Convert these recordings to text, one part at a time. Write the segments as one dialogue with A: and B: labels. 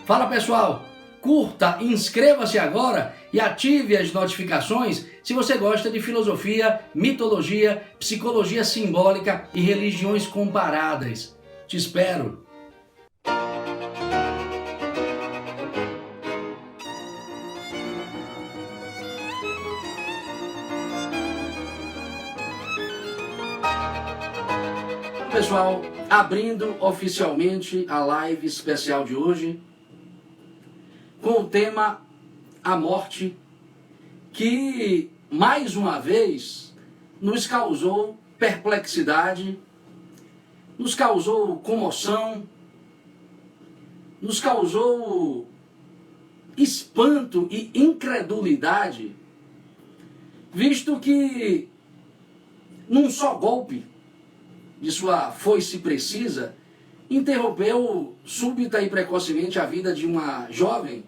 A: Fala pessoal, curta, inscreva-se agora e ative as notificações se você gosta de filosofia, mitologia, psicologia simbólica e religiões comparadas. Te espero! Pessoal, abrindo oficialmente a live especial de hoje com o tema a morte, que mais uma vez nos causou perplexidade, nos causou comoção, nos causou espanto e incredulidade, visto que num só golpe de sua foice precisa, interrompeu súbita e precocemente a vida de uma jovem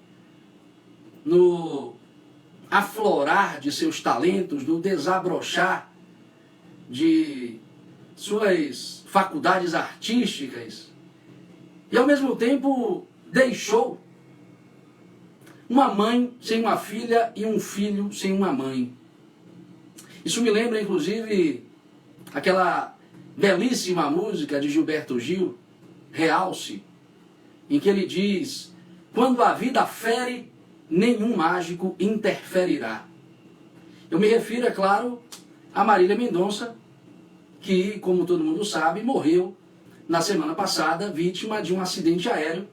A: no aflorar de seus talentos, no desabrochar de suas faculdades artísticas, e ao mesmo tempo deixou uma mãe sem uma filha e um filho sem uma mãe. Isso me lembra inclusive aquela belíssima música de Gilberto Gil, Realce, em que ele diz: quando a vida fere, nenhum mágico interferirá. Eu me refiro, é claro, a Marília Mendonça, que, como todo mundo sabe, morreu na semana passada, vítima de um acidente aéreo.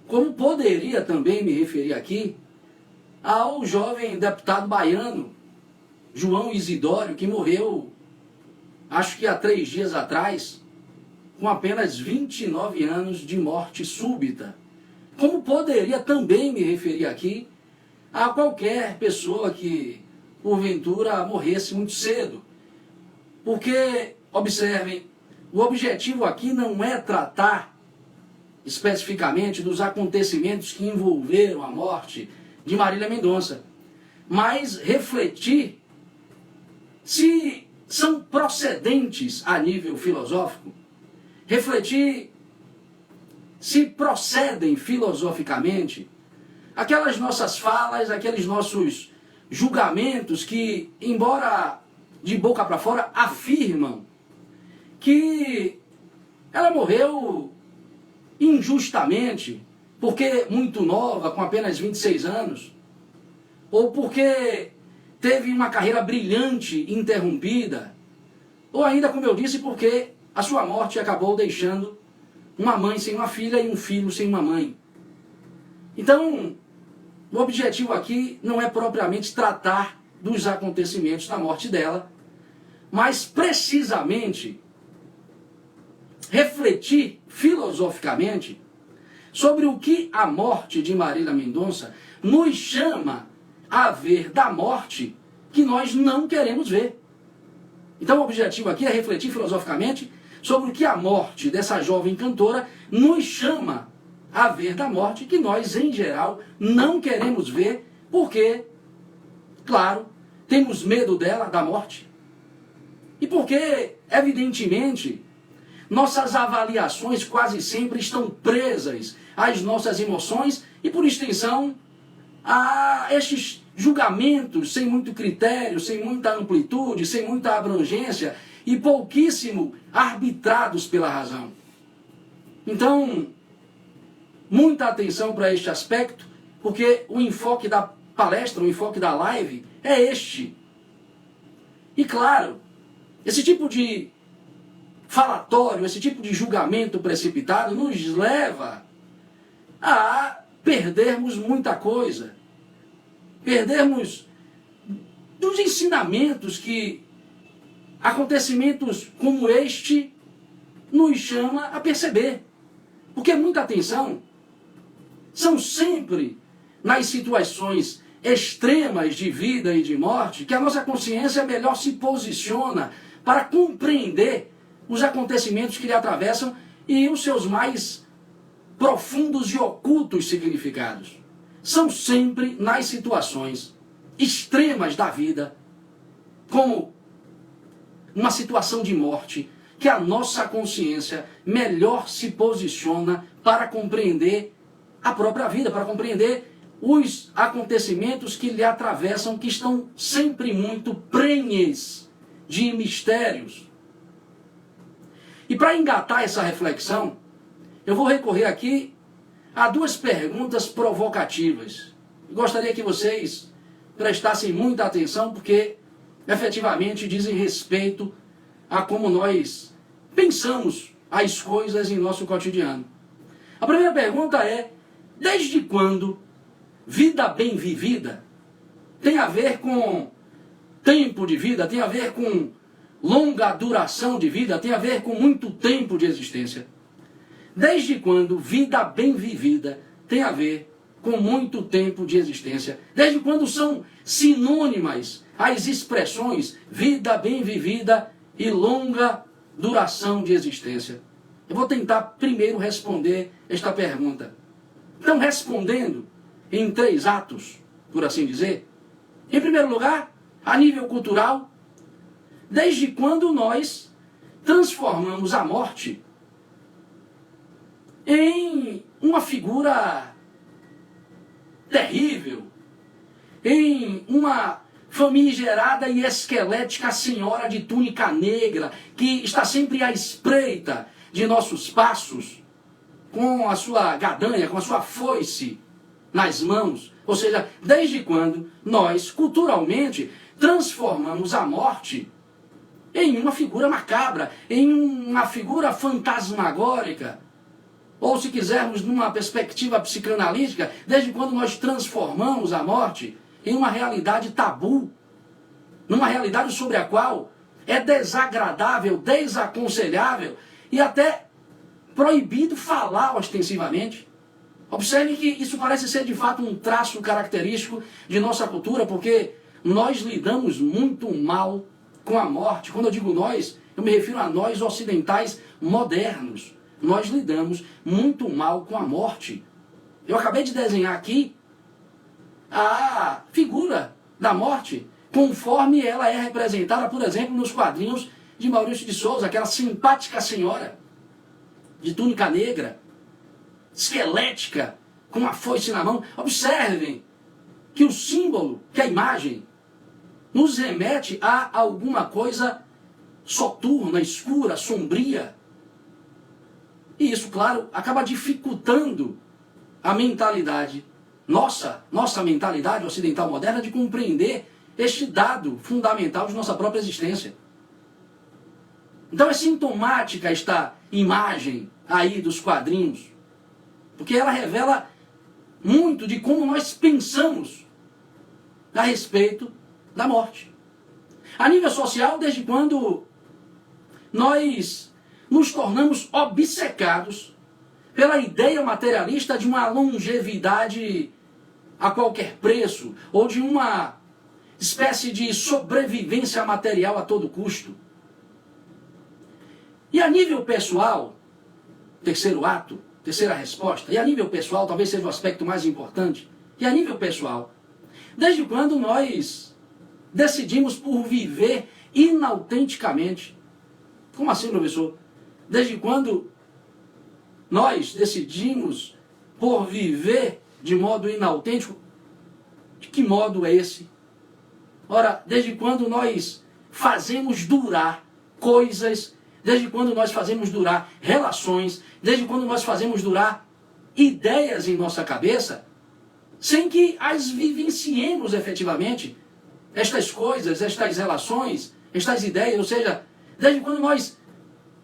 A: Como poderia também me referir aqui ao jovem deputado baiano, João Isidório, que morreu acho que há 3 dias atrás, com apenas 29 anos de morte súbita. Como poderia também me referir aqui a qualquer pessoa que, porventura, morresse muito cedo. Porque, observem, o objetivo aqui não é tratar especificamente dos acontecimentos que envolveram a morte de Marília Mendonça, mas refletir se são procedentes a nível filosófico, refletir se procedem filosoficamente aquelas nossas falas, aqueles nossos julgamentos que, embora de boca para fora, afirmam que ela morreu injustamente, porque muito nova, com apenas 26 anos, ou porque teve uma carreira brilhante interrompida, ou ainda, como eu disse, porque a sua morte acabou deixando uma mãe sem uma filha e um filho sem uma mãe. Então, o objetivo aqui não é propriamente tratar dos acontecimentos da morte dela, mas precisamente refletir filosoficamente sobre o que a morte de Marília Mendonça nos chama a ver da morte que nós não queremos ver. Então o objetivo aqui é refletir filosoficamente sobre o que a morte dessa jovem cantora nos chama a ver da morte que nós, em geral, não queremos ver, porque, claro, temos medo dela, da morte. E porque, evidentemente, nossas avaliações quase sempre estão presas às nossas emoções e, por extensão, a estes julgamentos sem muito critério, sem muita amplitude, sem muita abrangência e pouquíssimo arbitrados pela razão. Então, muita atenção para este aspecto, porque o enfoque da palestra, o enfoque da live é este. E claro, esse tipo de falatório, esse tipo de julgamento precipitado nos leva a perdermos muita coisa. Perdermos dos ensinamentos que acontecimentos como este nos chama a perceber. Porque muita atenção são sempre nas situações extremas de vida e de morte que a nossa consciência melhor se posiciona para compreender os acontecimentos que lhe atravessam e os seus mais profundos e ocultos significados. São sempre nas situações extremas da vida, como uma situação de morte, que a nossa consciência melhor se posiciona para compreender a própria vida, para compreender os acontecimentos que lhe atravessam, que estão sempre muito prenhes de mistérios. E para engatar essa reflexão, eu vou recorrer aqui a duas perguntas provocativas. Gostaria que vocês prestassem muita atenção, porque efetivamente dizem respeito a como nós pensamos as coisas em nosso cotidiano. A primeira pergunta é: desde quando vida bem vivida tem a ver com tempo de vida, tem a ver com longa duração de vida, tem a ver com muito tempo de existência? Desde quando vida bem vivida tem a ver com muito tempo de existência? Desde quando são sinônimas as expressões vida bem vivida e longa duração de existência? Eu vou tentar primeiro responder esta pergunta. Então, respondendo em 3 atos, por assim dizer. Em primeiro lugar, a nível cultural, desde quando nós transformamos a morte em uma figura terrível, em uma famigerada e esquelética senhora de túnica negra, que está sempre à espreita de nossos passos, com a sua gadanha, com a sua foice nas mãos. Ou seja, desde quando nós, culturalmente, transformamos a morte em uma figura macabra, em uma figura fantasmagórica, ou se quisermos numa perspectiva psicanalítica, desde quando nós transformamos a morte em uma realidade tabu, numa realidade sobre a qual é desagradável, desaconselhável e até proibido falar ostensivamente. Observe que isso parece ser de fato um traço característico de nossa cultura, porque nós lidamos muito mal com a morte. Quando eu digo nós, eu me refiro a nós ocidentais modernos. Nós lidamos muito mal com a morte. Eu acabei de desenhar aqui a figura da morte, conforme ela é representada, por exemplo, nos quadrinhos de Maurício de Souza, aquela simpática senhora de túnica negra, esquelética, com uma foice na mão. Observem que o símbolo, que a imagem, nos remete a alguma coisa soturna, escura, sombria. E isso, claro, acaba dificultando a mentalidade, nossa mentalidade ocidental moderna, de compreender este dado fundamental de nossa própria existência. Então é sintomática esta imagem aí dos quadrinhos, porque ela revela muito de como nós pensamos a respeito da morte. A nível social, desde quando nós nos tornamos obcecados pela ideia materialista de uma longevidade a qualquer preço, ou de uma espécie de sobrevivência material a todo custo. E a nível pessoal, terceiro ato, terceira resposta, e a nível pessoal, talvez seja o aspecto mais importante, e a nível pessoal, desde quando nós decidimos por viver inautenticamente? Como assim, professor? Desde quando nós decidimos por viver de modo inautêntico? De que modo é esse? Ora, desde quando nós fazemos durar coisas, desde quando nós fazemos durar relações, desde quando nós fazemos durar ideias em nossa cabeça, sem que as vivenciemos efetivamente, estas coisas, estas relações, estas ideias, ou seja, desde quando nós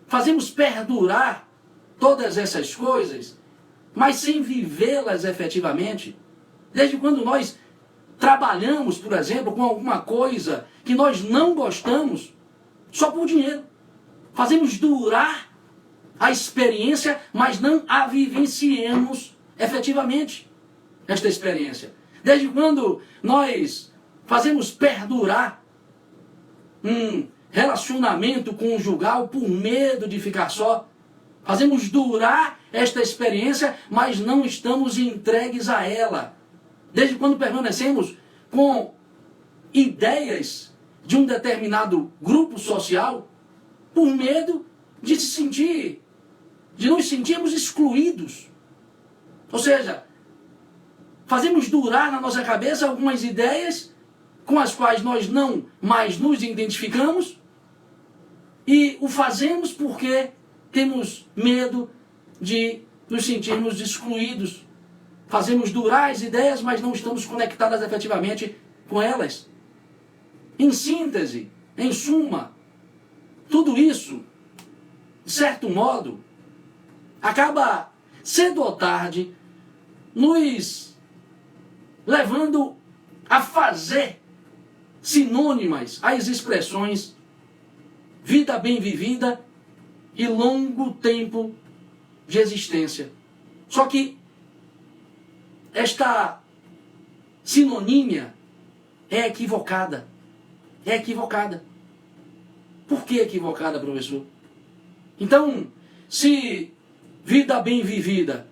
A: fazemos perdurar todas essas coisas, mas sem vivê-las efetivamente, desde quando nós trabalhamos, por exemplo, com alguma coisa que nós não gostamos, só por dinheiro, fazemos durar a experiência, mas não a vivenciemos efetivamente esta experiência. Desde quando nós fazemos perdurar um relacionamento conjugal por medo de ficar só, fazemos durar esta experiência, mas não estamos entregues a ela. Desde quando permanecemos com ideias de um determinado grupo social, por medo de nos sentirmos excluídos. Ou seja, fazemos durar na nossa cabeça algumas ideias com as quais nós não mais nos identificamos e o fazemos porque temos medo de nos sentirmos excluídos. Fazemos durar as ideias, mas não estamos conectadas efetivamente com elas. Em síntese, em suma, tudo isso, de certo modo, acaba cedo ou tarde nos levando a fazer sinônimas às expressões vida bem vivida e longo tempo de existência. Só que esta sinonímia é equivocada. É equivocada. Por que equivocada, professor? Então, se vida bem vivida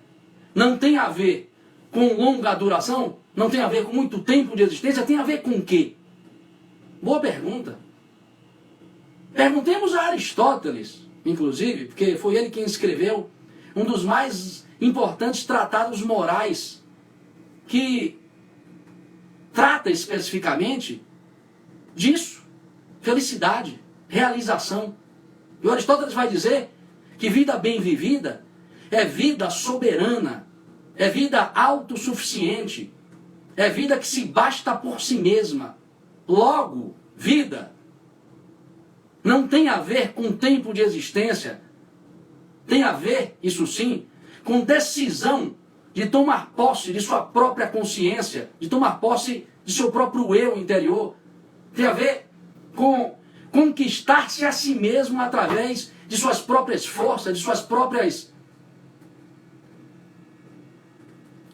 A: não tem a ver com longa duração, não tem a ver com muito tempo de existência, tem a ver com o quê? Boa pergunta. Perguntemos a Aristóteles, inclusive, porque foi ele quem escreveu um dos mais importantes tratados morais que trata especificamente disso, felicidade, realização. E o Aristóteles vai dizer que vida bem vivida é vida soberana, é vida autossuficiente, é vida que se basta por si mesma. Logo, vida não tem a ver com tempo de existência, tem a ver, isso sim, com decisão de tomar posse de sua própria consciência, de tomar posse de seu próprio eu interior. Tem a ver com conquistar-se a si mesmo através de suas próprias forças, de suas próprias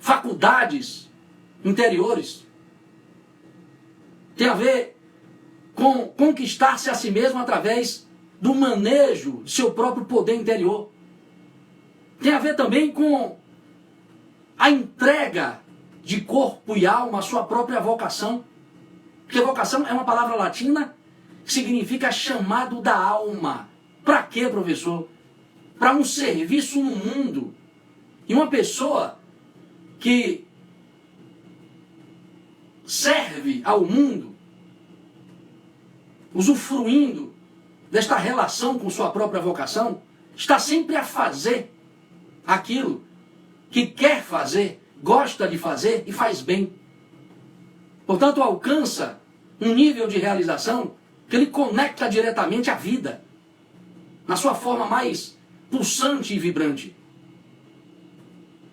A: faculdades interiores. Tem a ver com conquistar-se a si mesmo através do manejo de seu próprio poder interior. Tem a ver também com a entrega de corpo e alma à sua própria vocação. Porque vocação é uma palavra latina que significa chamado da alma. Para quê, professor? Para um serviço no mundo. E uma pessoa que serve ao mundo, usufruindo desta relação com sua própria vocação, está sempre a fazer aquilo que quer fazer, gosta de fazer e faz bem. Portanto, alcança um nível de realização que ele conecta diretamente à vida, na sua forma mais pulsante e vibrante.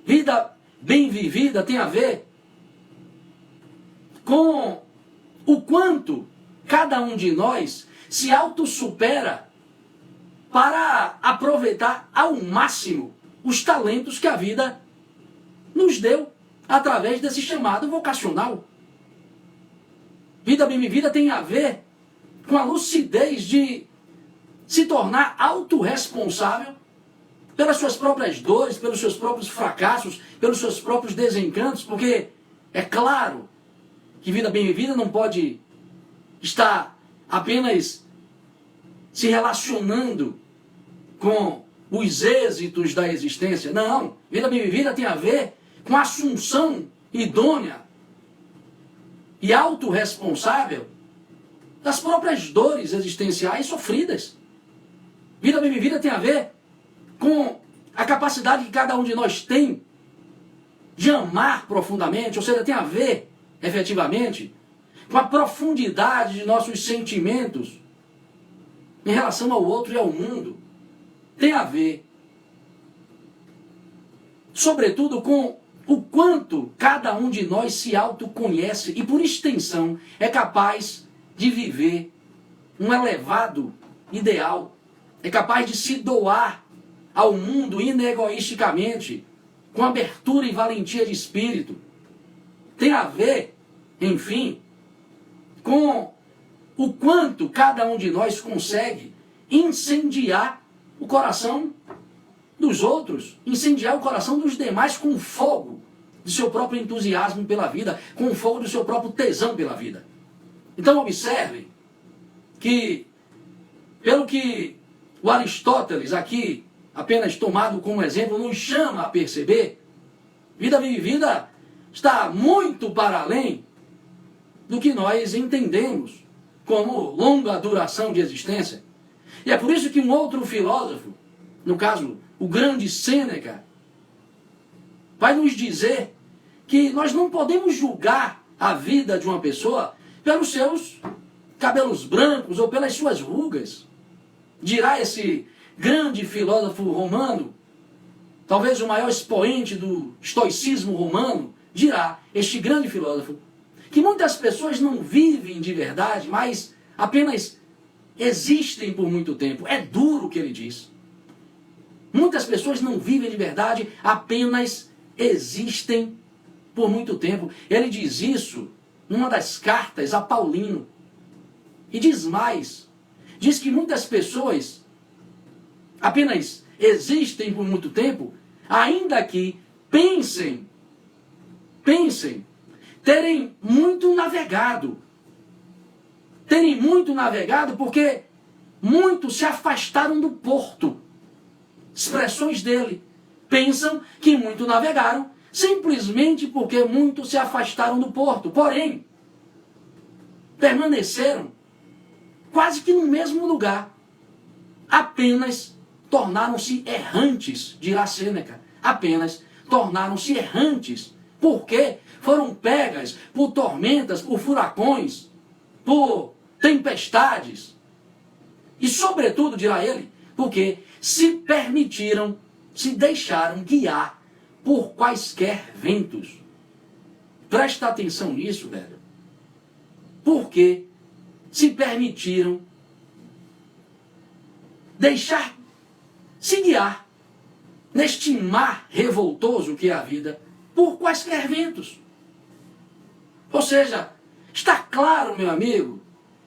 A: Vida bem vivida tem a ver com o quanto cada um de nós se autossupera para aproveitar ao máximo os talentos que a vida nos deu através desse chamado vocacional. Vida bem vivida tem a ver com a lucidez de se tornar autorresponsável pelas suas próprias dores, pelos seus próprios fracassos, pelos seus próprios desencantos, porque é claro que vida bem vivida não pode estar apenas se relacionando com os êxitos da existência. Não, vida bem vivida tem a ver com a assunção idônea e autorresponsável das próprias dores existenciais sofridas. Vida bem vivida tem a ver com a capacidade que cada um de nós tem de amar profundamente, ou seja, tem a ver, efetivamente, com a profundidade de nossos sentimentos em relação ao outro e ao mundo. Tem a ver, sobretudo, com o quanto cada um de nós se autoconhece e, por extensão, é capaz de viver um elevado ideal, é capaz de se doar ao mundo inegoisticamente, com abertura e valentia de espírito. Tem a ver, enfim, com o quanto cada um de nós consegue incendiar o coração dos outros, incendiar o coração dos demais com o fogo do seu próprio entusiasmo pela vida, com o fogo do seu próprio tesão pela vida. Então observe que, pelo que o Aristóteles aqui, apenas tomado como exemplo, nos chama a perceber, vida bem vivida está muito para além do que nós entendemos como longa duração de existência. E é por isso que um outro filósofo, no caso, o grande Sêneca, vai nos dizer que nós não podemos julgar a vida de uma pessoa pelos seus cabelos brancos ou pelas suas rugas. Dirá esse grande filósofo romano, talvez o maior expoente do estoicismo romano, dirá este grande filósofo, que muitas pessoas não vivem de verdade, mas apenas existem por muito tempo. É duro o que ele diz. Muitas pessoas não vivem de verdade, apenas existem por muito tempo. Ele diz isso numa das cartas a Paulino. E diz mais. Diz que muitas pessoas apenas existem por muito tempo, ainda que pensem, terem muito navegado. Terem muito navegado porque muitos se afastaram do porto. Expressões dele. Pensam que muito navegaram simplesmente porque muitos se afastaram do porto. Porém, permaneceram quase que no mesmo lugar. Apenas tornaram-se errantes, dirá Sêneca. Apenas tornaram-se errantes. Porque foram pegas por tormentas, por furacões, por tempestades. E sobretudo, dirá ele, porque se permitiram, se deixaram guiar por quaisquer ventos. Presta atenção nisso, velho. Porque se permitiram deixar se guiar neste mar revoltoso que é a vida por quaisquer ventos. Ou seja, está claro, meu amigo,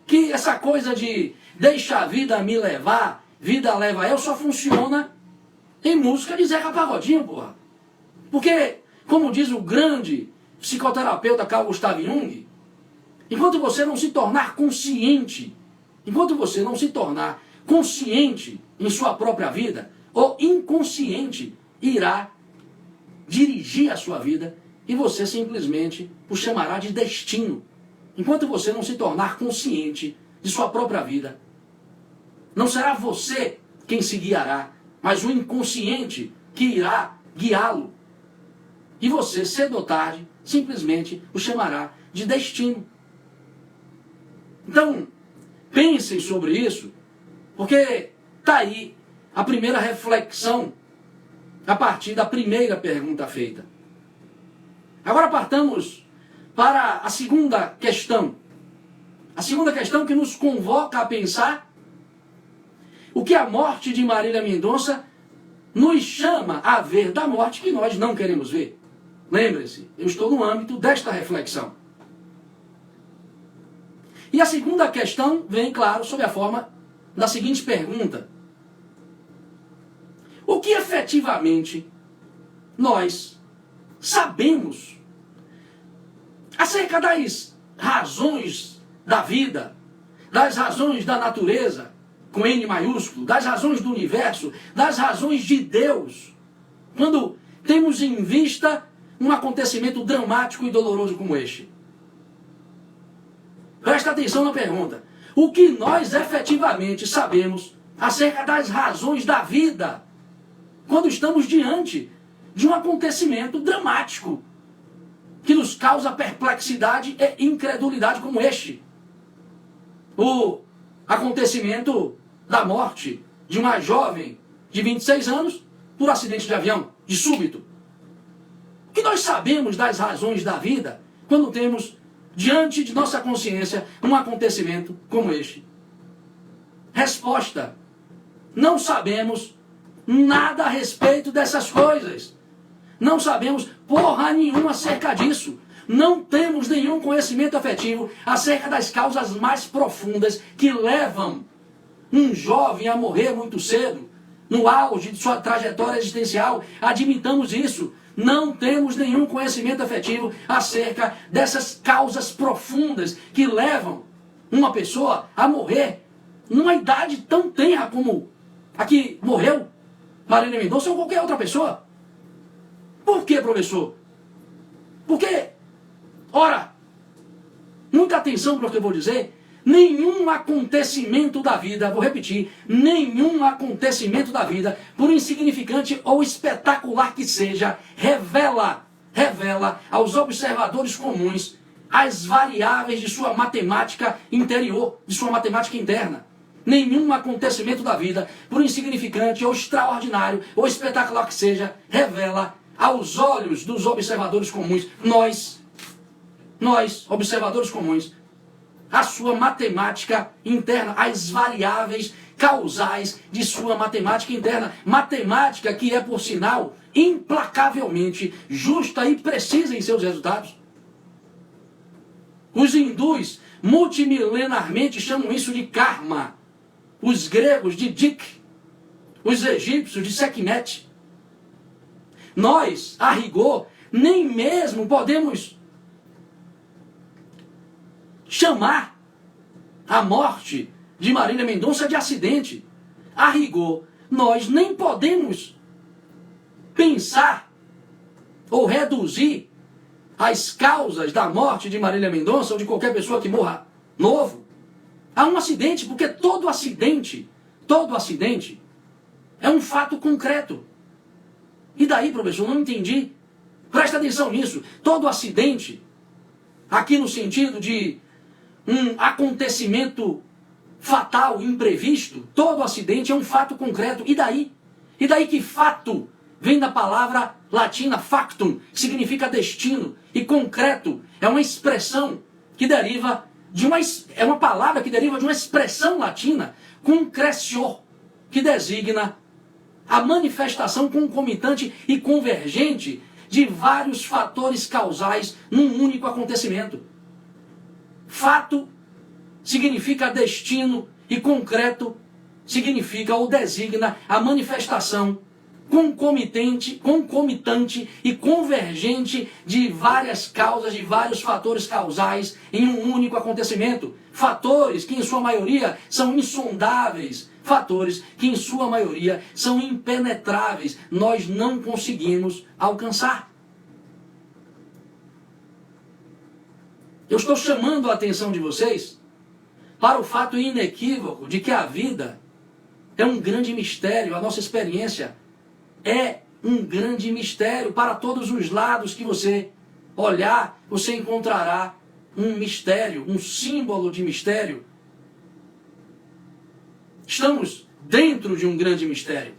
A: que essa coisa de deixa a vida me levar, vida leva eu, só funciona em música de Zeca Pagodinho, porra. Porque, como diz o grande psicoterapeuta Carl Gustav Jung, enquanto você não se tornar consciente, em sua própria vida, o inconsciente irá dirigir a sua vida e você simplesmente o chamará de destino. Enquanto você não se tornar consciente de sua própria vida, não será você quem se guiará, mas o inconsciente que irá guiá-lo. E você, cedo ou tarde, simplesmente o chamará de destino. Então, pensem sobre isso, porque está aí a primeira reflexão a partir da primeira pergunta feita. Agora partamos para a segunda questão. A segunda questão que nos convoca a pensar o que a morte de Marília Mendonça nos chama a ver da morte que nós não queremos ver. Lembre-se, eu estou no âmbito desta reflexão. E a segunda questão vem, claro, sob a forma da seguinte pergunta: o que efetivamente nós sabemos acerca das razões da vida, das razões da natureza, com N maiúsculo, das razões do universo, das razões de Deus, quando temos em vista um acontecimento dramático e doloroso como este? Presta atenção na pergunta. O que nós efetivamente sabemos acerca das razões da vida quando estamos diante de um acontecimento dramático que nos causa perplexidade e incredulidade como este? O acontecimento da morte de uma jovem de 26 anos por acidente de avião, de súbito. O que nós sabemos das razões da vida quando temos diante de nossa consciência um acontecimento como este? Resposta: não sabemos nada a respeito dessas coisas. Não sabemos porra nenhuma acerca disso. Não temos nenhum conhecimento efetivo acerca das causas mais profundas que levam um jovem a morrer muito cedo, no auge de sua trajetória existencial. Admitamos isso. Não temos nenhum conhecimento efetivo acerca dessas causas profundas que levam uma pessoa a morrer numa idade tão tenra como a que morreu Marília Mendonça ou qualquer outra pessoa. Por quê, professor? Porque, ora, muita atenção para o que eu vou dizer, nenhum acontecimento da vida, vou repetir, nenhum acontecimento da vida, por insignificante ou espetacular que seja, revela aos observadores comuns as variáveis de sua matemática interior, de sua matemática interna. Nenhum acontecimento da vida, por insignificante ou extraordinário ou espetacular que seja, revela aos olhos dos observadores comuns, nós, observadores comuns, a sua matemática interna, as variáveis causais de sua matemática interna. Matemática que é, por sinal, implacavelmente justa e precisa em seus resultados. Os hindus multimilenarmente chamam isso de karma. Os gregos de Dik. Os egípcios de Sekhmet. Nós, a rigor, nem mesmo podemos chamar a morte de Marília Mendonça de acidente. A rigor, nós nem podemos pensar ou reduzir as causas da morte de Marília Mendonça ou de qualquer pessoa que morra novo a um acidente, porque todo acidente é um fato concreto. E daí, professor, não entendi. Presta atenção nisso. Todo acidente, aqui no sentido de um acontecimento fatal, imprevisto, todo acidente é um fato concreto. E daí? E daí que fato vem da palavra latina factum, que significa destino. E concreto é uma expressão que deriva de uma palavra que deriva de uma expressão latina, concretio, que designa a manifestação concomitante e convergente de vários fatores causais num único acontecimento. Fato significa destino e concreto significa ou designa a manifestação concomitante e convergente de várias causas, de vários fatores causais em um único acontecimento. Fatores que em sua maioria são insondáveis, fatores que em sua maioria são impenetráveis, nós não conseguimos alcançar. Eu estou chamando a atenção de vocês para o fato inequívoco de que a vida é um grande mistério, a nossa experiência é um grande mistério. Para todos os lados que você olhar, você encontrará um mistério, um símbolo de mistério. Estamos dentro de um grande mistério.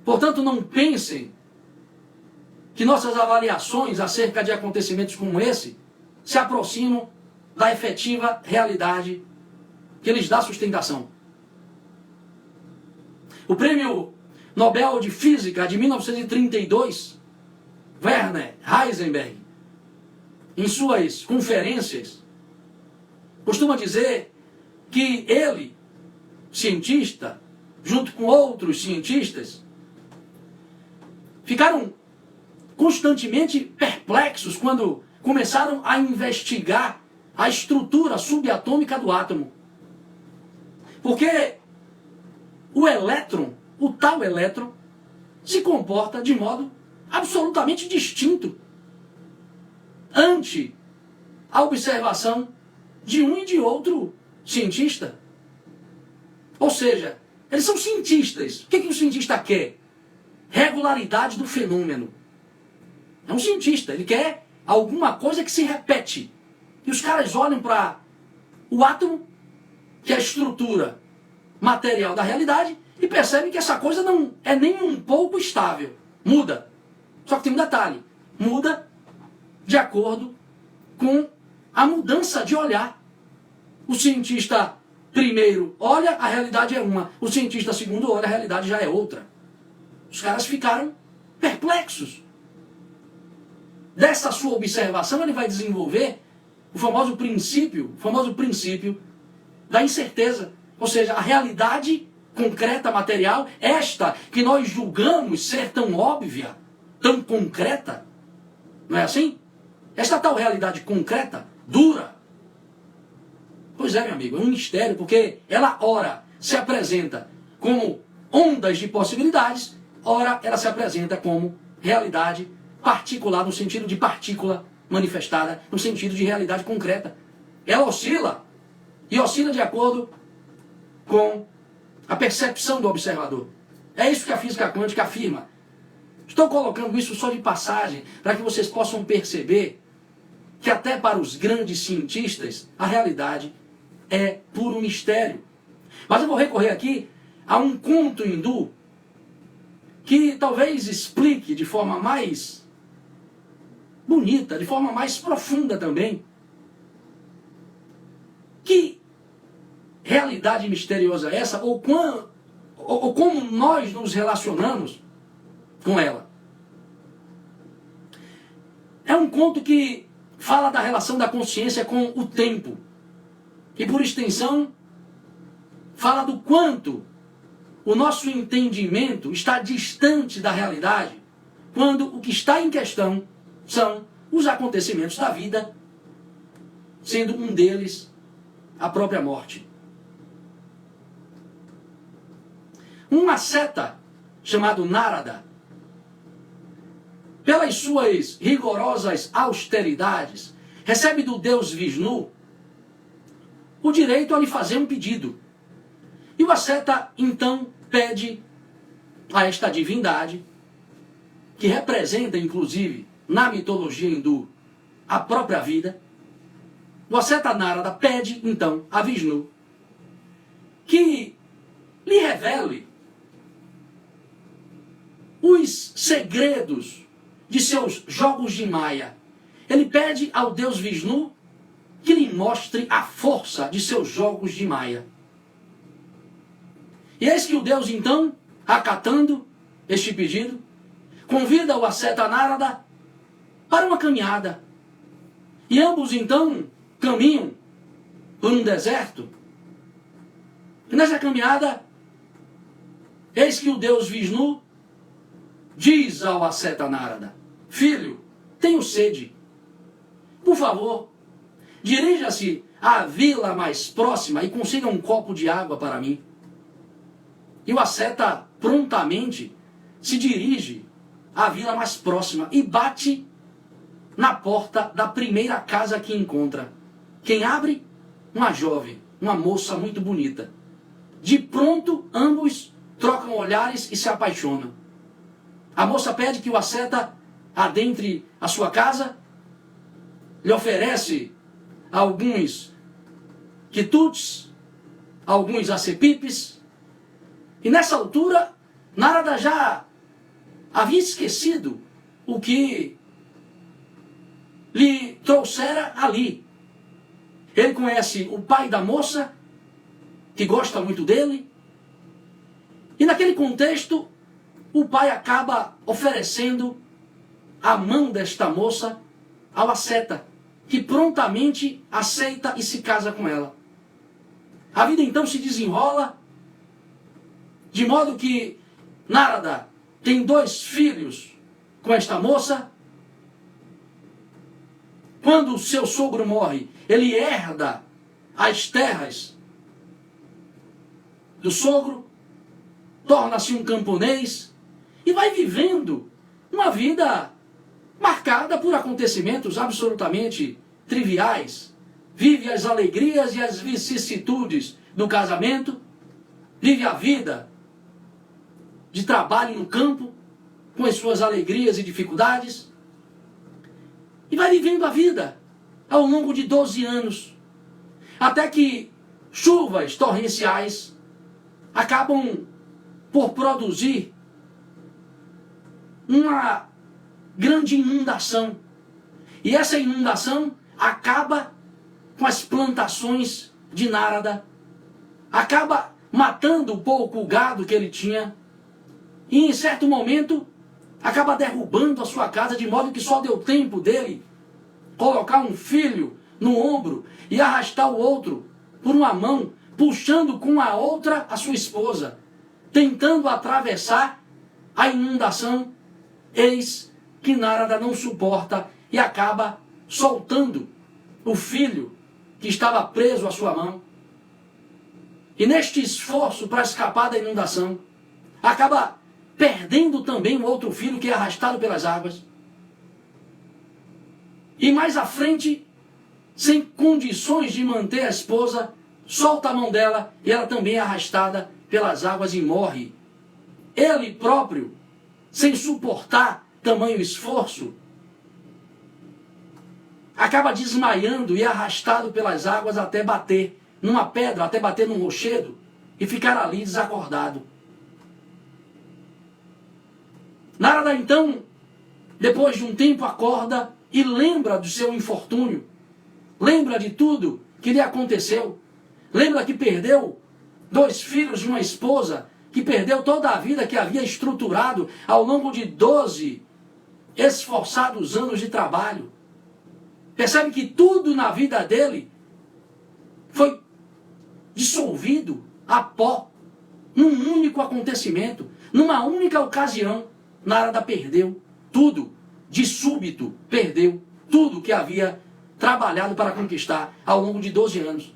A: Portanto, não pensem que nossas avaliações acerca de acontecimentos como esse se aproximam da efetiva realidade que lhes dá sustentação. O prêmio Nobel de Física de 1932, Werner Heisenberg, em suas conferências, costuma dizer que ele, cientista, junto com outros cientistas, ficaram constantemente perplexos quando começaram a investigar a estrutura subatômica do átomo. Porque o elétron, o tal elétron, se comporta de modo absolutamente distinto ante a observação de um e de outro cientista. Ou seja, eles são cientistas. O que o cientista quer? Regularidade do fenômeno. É um cientista, ele quer alguma coisa que se repete. E os caras olham para o átomo, que é a estrutura material da realidade, e percebem que essa coisa não é nem um pouco estável. Muda. Só que tem um detalhe. Muda de acordo com a mudança de olhar. O cientista primeiro olha, a realidade é uma. O cientista segundo olha, a realidade já é outra. Os caras ficaram perplexos. Dessa sua observação, ele vai desenvolver o famoso princípio da incerteza. Ou seja, a realidade concreta, material, esta que nós julgamos ser tão óbvia, tão concreta, não é assim? Esta tal realidade concreta, dura. Pois é, meu amigo, é um mistério, porque ela, ora, se apresenta como ondas de possibilidades, ora, ela se apresenta como realidade particular, no sentido de partícula manifestada, no sentido de realidade concreta. Ela oscila, e oscila de acordo com a percepção do observador. É isso que a física quântica afirma. Estou colocando isso só de passagem, para que vocês possam perceber que até para os grandes cientistas, a realidade é puro mistério. Mas eu vou recorrer aqui a um conto hindu que talvez explique de forma mais bonita, de forma mais profunda também, que realidade misteriosa é essa, ou como nós nos relacionamos com ela. É um conto que fala da relação da consciência com o tempo. E por extensão, fala do quanto o nosso entendimento está distante da realidade, quando o que está em questão são os acontecimentos da vida, sendo um deles a própria morte. Um asceta chamado Narada, pelas suas rigorosas austeridades, recebe do deus Vishnu o direito a lhe fazer um pedido. E o asceta então pede a esta divindade, que representa inclusive na mitologia hindu a própria vida, o asceta Narada pede então a Vishnu que lhe revele os segredos de seus jogos de Maya. Ele pede ao deus Vishnu que lhe mostre a força de seus jogos de Maya. E eis que o Deus, então, acatando este pedido, convida o asceta Narada para uma caminhada. E ambos, então, caminham por um deserto. E nessa caminhada, eis que o Deus Vishnu diz ao asceta Narada: filho, tenho sede. Por favor, dirija-se à vila mais próxima e consiga um copo de água para mim. E o asceta prontamente se dirige à vila mais próxima e bate na porta da primeira casa que encontra. Quem abre? Uma jovem, uma moça muito bonita. De pronto, ambos trocam olhares e se apaixonam. A moça pede que o asceta adentre a sua casa, lhe oferece alguns quitutes, alguns acepipes, e nessa altura, Narada já havia esquecido o que lhe trouxera ali. Ele conhece o pai da moça, que gosta muito dele, e naquele contexto, o pai acaba oferecendo a mão desta moça ao asceta, que prontamente aceita e se casa com ela. A vida então se desenrola, de modo que Narada tem 2 filhos com esta moça. Quando o seu sogro morre, ele herda as terras do sogro, torna-se um camponês e vai vivendo uma vida marcada por acontecimentos absolutamente triviais. Vive as alegrias e as vicissitudes do casamento, vive a vida de trabalho no campo, com as suas alegrias e dificuldades, e vai vivendo a vida ao longo de 12 anos, até que chuvas torrenciais acabam por produzir uma grande inundação. E essa inundação acaba com as plantações de Narada, acaba matando um pouco o gado que ele tinha, e em certo momento acaba derrubando a sua casa, de modo que só deu tempo dele colocar um filho no ombro e arrastar o outro por uma mão, puxando com a outra a sua esposa, tentando atravessar a inundação. Eis que Narada não suporta e acaba soltando o filho que estava preso à sua mão. E neste esforço para escapar da inundação, acaba perdendo também um outro filho que é arrastado pelas águas. E mais à frente, sem condições de manter a esposa, solta a mão dela e ela também é arrastada pelas águas e morre. Ele próprio, sem suportar tamanho esforço, acaba desmaiando e arrastado pelas águas até bater numa pedra, até bater num rochedo e ficar ali desacordado. Narada então, depois de um tempo, acorda e lembra do seu infortúnio, lembra de tudo que lhe aconteceu, lembra que perdeu 2 filhos de uma esposa, que perdeu toda a vida que havia estruturado ao longo de 12 esforçados anos de trabalho. Percebe que tudo na vida dele foi dissolvido a pó, num único acontecimento, numa única ocasião. Narada perdeu tudo, de súbito perdeu tudo que havia trabalhado para conquistar ao longo de 12 anos.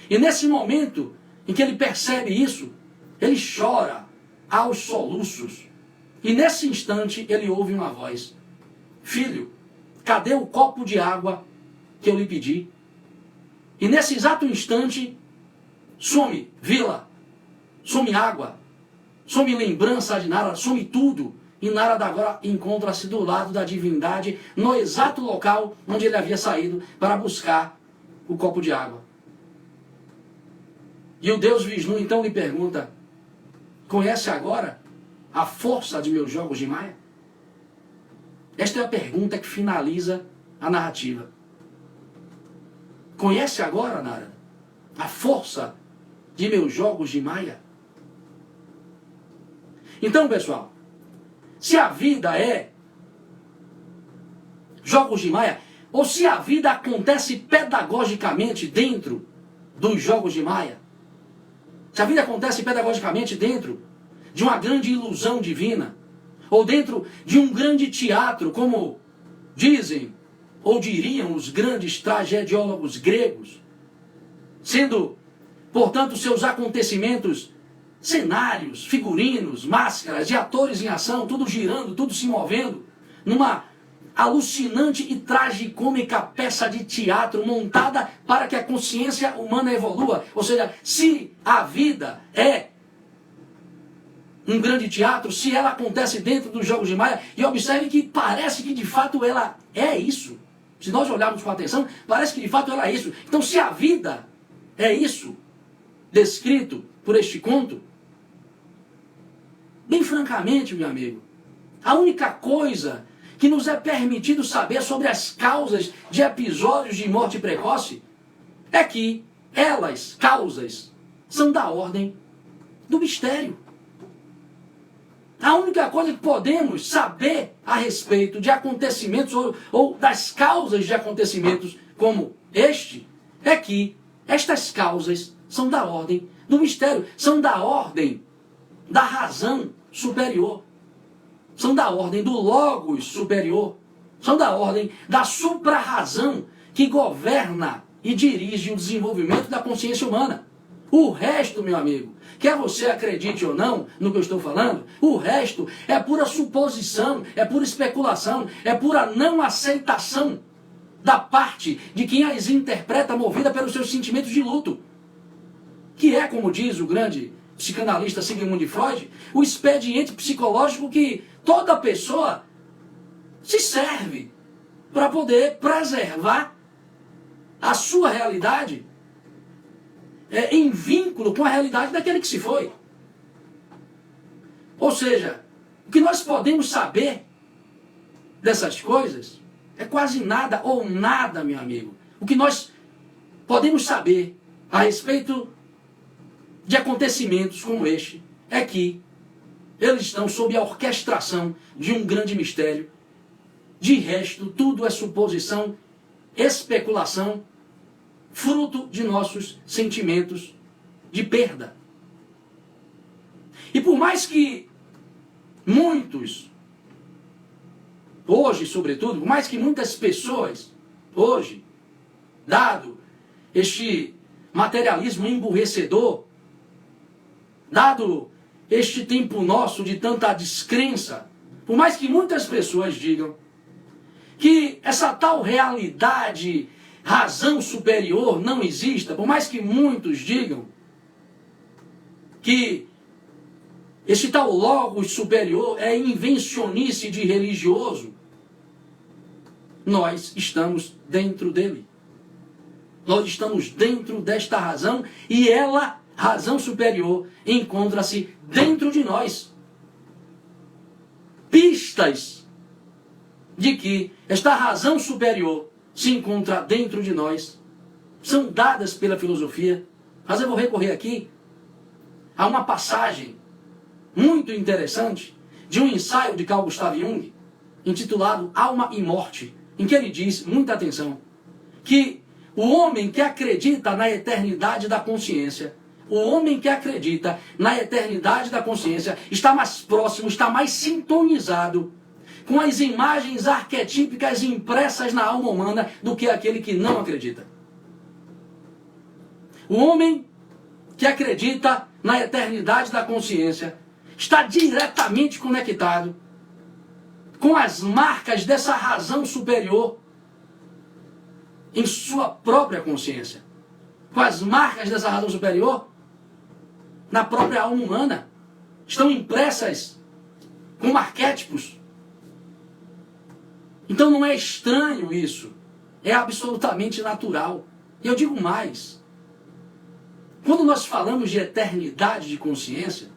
A: E nesse momento em que ele percebe isso, ele chora aos soluços. E nesse instante ele ouve uma voz: filho, cadê o copo de água que eu lhe pedi? E nesse exato instante, some vila, some água, some lembrança de Narada, some tudo. E Narada agora encontra-se do lado da divindade, no exato local onde ele havia saído para buscar o copo de água. E o Deus Vishnu então lhe pergunta: conhece agora a força de meus jogos de Maya? Esta é a pergunta que finaliza a narrativa. Conhece agora, Narada, a força de meus jogos de Maya? Então, pessoal, se a vida é jogos de Maya, ou se a vida acontece pedagogicamente dentro dos jogos de Maya, se a vida acontece pedagogicamente dentro de uma grande ilusão divina, ou dentro de um grande teatro, como dizem ou diriam os grandes tragediólogos gregos, sendo, portanto, seus acontecimentos cenários, figurinos, máscaras e atores em ação, tudo girando, tudo se movendo, numa alucinante e tragicômica peça de teatro montada para que a consciência humana evolua. Ou seja, se a vida é um grande teatro, se ela acontece dentro dos jogos de Maya, e observe que parece que de fato ela é isso. Se nós olharmos com atenção, parece que de fato ela é isso. Então, se a vida é isso, descrito por este conto, bem francamente, meu amigo, a única coisa que nos é permitido saber sobre as causas de episódios de morte precoce é que elas, causas, são da ordem do mistério. A única coisa que podemos saber a respeito de acontecimentos ou das causas de acontecimentos como este é que estas causas são da ordem do mistério, são da ordem da razão superior, são da ordem do logos superior, são da ordem da supra-razão que governa e dirige o desenvolvimento da consciência humana. O resto, meu amigo, quer você acredite ou não no que eu estou falando, o resto é pura suposição, é pura especulação, é pura não aceitação da parte de quem as interpreta movida pelos seus sentimentos de luto. Que é, como diz o grande psicanalista Sigmund Freud, o expediente psicológico que toda pessoa se serve para poder preservar a sua realidade em vínculo com a realidade daquele que se foi. Ou seja, o que nós podemos saber dessas coisas é quase nada ou nada, meu amigo. O que nós podemos saber a respeito de acontecimentos como este é que eles estão sob a orquestração de um grande mistério. De resto, tudo é suposição, especulação, fruto de nossos sentimentos de perda. E por mais que muitos, hoje sobretudo, por mais que muitas pessoas, hoje, dado este materialismo emburrecedor, dado este tempo nosso de tanta descrença, por mais que muitas pessoas digam que essa tal realidade, razão superior não exista, por mais que muitos digam que esse tal logos superior é invencionice de religioso, nós estamos dentro dele. Nós estamos dentro desta razão e ela, razão superior, encontra-se dentro de nós. Pistas de que esta razão superior se encontra dentro de nós são dadas pela filosofia. Mas eu vou recorrer aqui a uma passagem muito interessante de um ensaio de Carl Gustav Jung, intitulado Alma e Morte, em que ele diz, muita atenção, que o homem que acredita na eternidade da consciência, o homem que acredita na eternidade da consciência está mais próximo, está mais sintonizado com as imagens arquetípicas impressas na alma humana do que aquele que não acredita. O homem que acredita na eternidade da consciência está diretamente conectado com as marcas dessa razão superior em sua própria consciência. Com as marcas dessa razão superior na própria alma humana. Estão impressas como arquétipos. Então não é estranho isso. É absolutamente natural. E eu digo mais. Quando nós falamos de eternidade de consciência,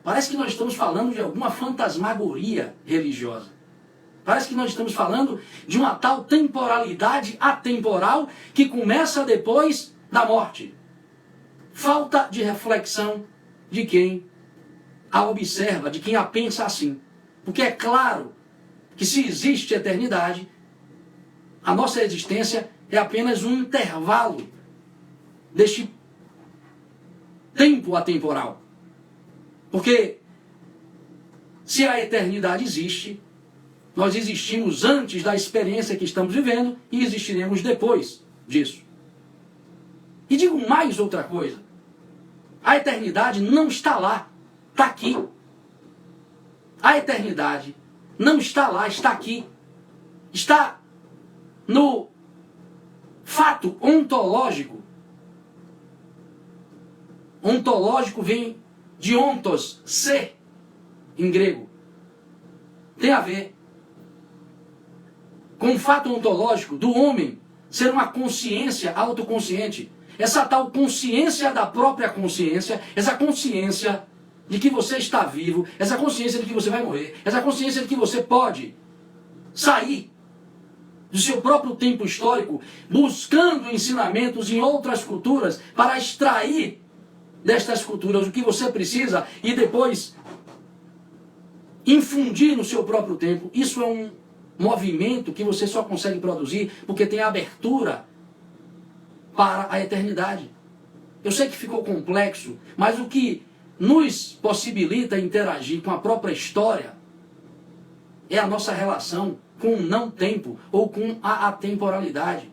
A: parece que nós estamos falando de alguma fantasmagoria religiosa. Parece que nós estamos falando de uma tal temporalidade atemporal que começa depois da morte. Falta de reflexão de quem a observa, de quem a pensa assim. Porque é claro que se existe eternidade, a nossa existência é apenas um intervalo deste tempo atemporal. Porque se a eternidade existe, nós existimos antes da experiência que estamos vivendo e existiremos depois disso. E digo mais outra coisa. A eternidade não está lá, está aqui. A eternidade não está lá, está aqui. Está no fato ontológico. Ontológico vem de ontos, ser, em grego. Tem a ver com o fato ontológico do homem ser uma consciência autoconsciente. Essa tal consciência da própria consciência, essa consciência de que você está vivo, essa consciência de que você vai morrer, essa consciência de que você pode sair do seu próprio tempo histórico, buscando ensinamentos em outras culturas para extrair destas culturas o que você precisa e depois infundir no seu próprio tempo. Isso é um movimento que você só consegue produzir porque tem abertura para a eternidade. Eu sei que ficou complexo, mas o que nos possibilita interagir com a própria história é a nossa relação com o não-tempo ou com a atemporalidade.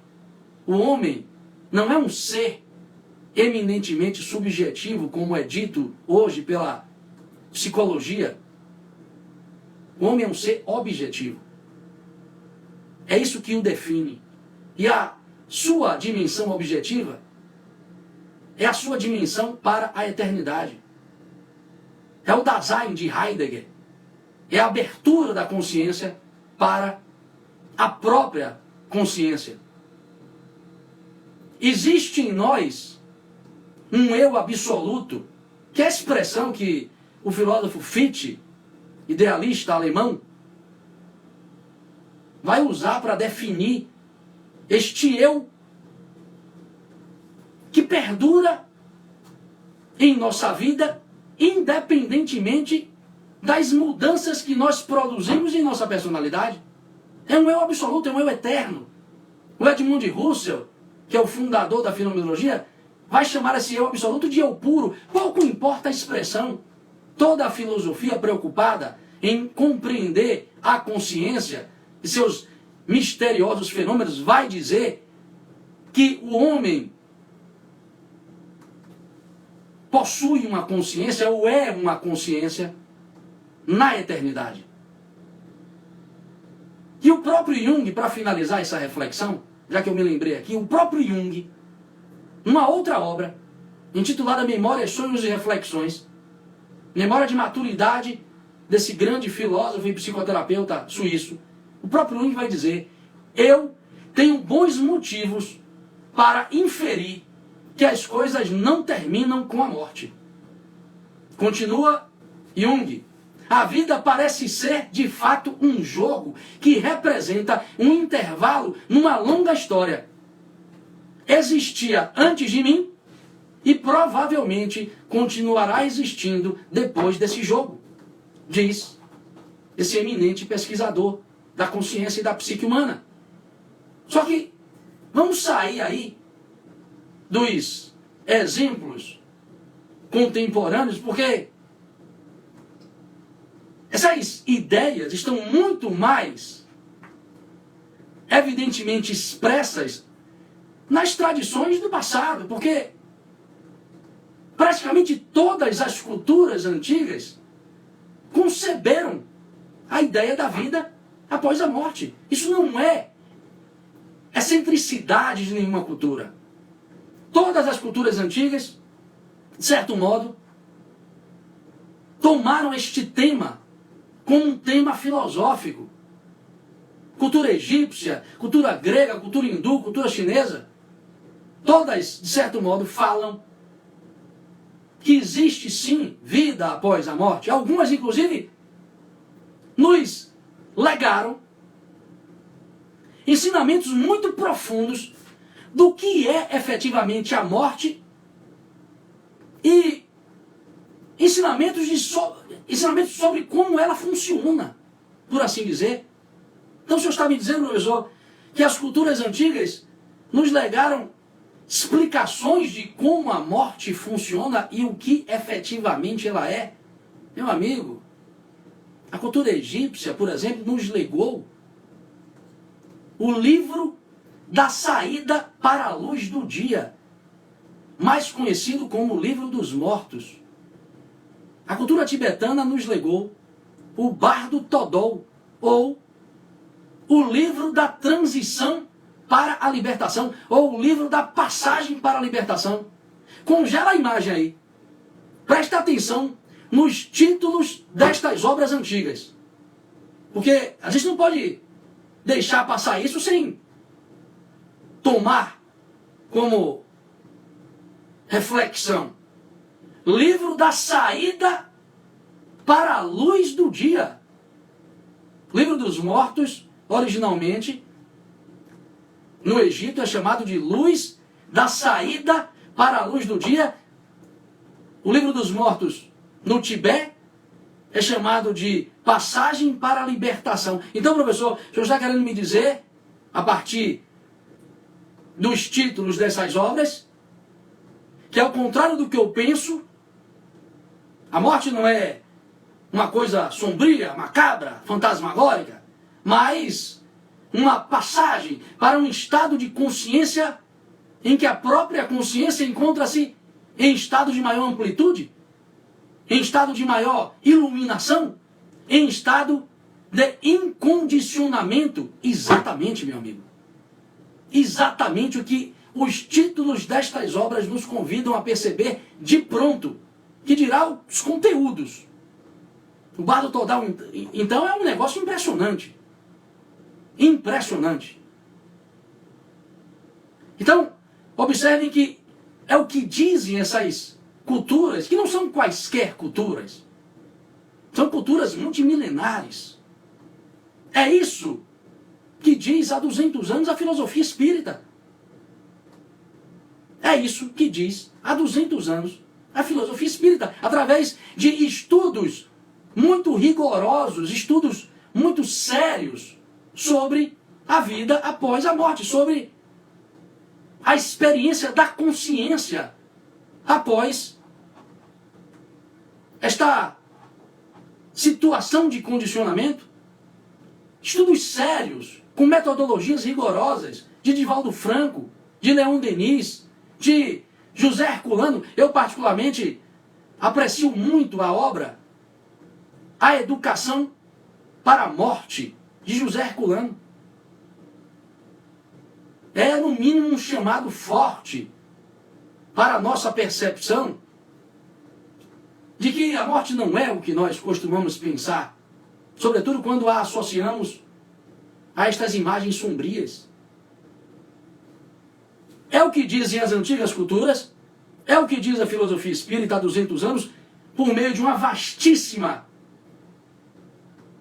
A: O homem não é um ser eminentemente subjetivo, como é dito hoje pela psicologia. O homem é um ser objetivo. É isso que o define. E a sua dimensão objetiva é a sua dimensão para a eternidade. É o Dasein de Heidegger. É a abertura da consciência para a própria consciência. Existe em nós um eu absoluto, que é a expressão que o filósofo Fichte, idealista alemão, vai usar para definir este eu que perdura em nossa vida, independentemente das mudanças que nós produzimos em nossa personalidade. É um eu absoluto, é um eu eterno. O Edmund Husserl, que é o fundador da fenomenologia, vai chamar esse eu absoluto de eu puro. Pouco importa a expressão. Toda a filosofia preocupada em compreender a consciência e seus misteriosos fenômenos vai dizer que o homem possui uma consciência ou é uma consciência na eternidade. E o próprio Jung, para finalizar essa reflexão, já que eu me lembrei aqui, o próprio Jung, numa outra obra, intitulada Memórias, Sonhos e Reflexões, memória de maturidade desse grande filósofo e psicoterapeuta suíço, o próprio Jung vai dizer: eu tenho bons motivos para inferir que as coisas não terminam com a morte. Continua Jung: a vida parece ser, de fato, um jogo que representa um intervalo numa longa história. Existia antes de mim e provavelmente continuará existindo depois desse jogo, diz esse eminente pesquisador da consciência e da psique humana. Só que vamos sair aí dos exemplos contemporâneos, porque essas ideias estão muito mais evidentemente expressas nas tradições do passado, porque praticamente todas as culturas antigas conceberam a ideia da vida após a morte. Isso não é excentricidade de nenhuma cultura. Todas as culturas antigas, de certo modo, tomaram este tema como um tema filosófico. Cultura egípcia, cultura grega, cultura hindu, cultura chinesa, todas, de certo modo, falam que existe sim vida após a morte. Algumas, inclusive, nos legaram ensinamentos muito profundos do que é efetivamente a morte e ensinamentos sobre como ela funciona, por assim dizer. Então o senhor está me dizendo, professor, que as culturas antigas nos legaram explicações de como a morte funciona e o que efetivamente ela é? Meu amigo, a cultura egípcia, por exemplo, nos legou o livro da saída para a luz do dia, mais conhecido como o livro dos mortos. A cultura tibetana nos legou o Bardo Todol, ou o livro da transição para a libertação, ou o livro da passagem para a libertação. Congela a imagem aí. Presta atenção nos títulos destas obras antigas. Porque a gente não pode deixar passar isso sem tomar como reflexão. Livro da saída para a luz do dia. Livro dos mortos, originalmente, no Egito é chamado de luz da saída para a luz do dia. O livro dos mortos, no Tibete, é chamado de passagem para a libertação. Então, professor, o senhor está querendo me dizer, a partir dos títulos dessas obras, que ao contrário do que eu penso, a morte não é uma coisa sombria, macabra, fantasmagórica, mas uma passagem para um estado de consciência em que a própria consciência encontra-se em estado de maior amplitude, em estado de maior iluminação, em estado de incondicionamento. Exatamente, meu amigo. Exatamente o que os títulos destas obras nos convidam a perceber de pronto, que dirá os conteúdos. O Bardo Todol, então, é um negócio impressionante. Impressionante. Então, observem que é o que dizem essas culturas, que não são quaisquer culturas. São culturas multimilenares. É isso que diz há 200 anos a filosofia espírita. É isso que diz há 200 anos a filosofia espírita, através de estudos muito rigorosos, estudos muito sérios sobre a vida após a morte, sobre a experiência da consciência após esta situação de condicionamento. Estudos sérios, com metodologias rigorosas, de Divaldo Franco, de Leon Denis, de José Herculano. Eu particularmente aprecio muito a obra A Educação para a Morte, de José Herculano. É, no mínimo, um chamado forte para a nossa percepção de que a morte não é o que nós costumamos pensar, sobretudo quando a associamos a estas imagens sombrias. É o que dizem as antigas culturas, é o que diz a filosofia espírita há 200 anos, por meio de uma vastíssima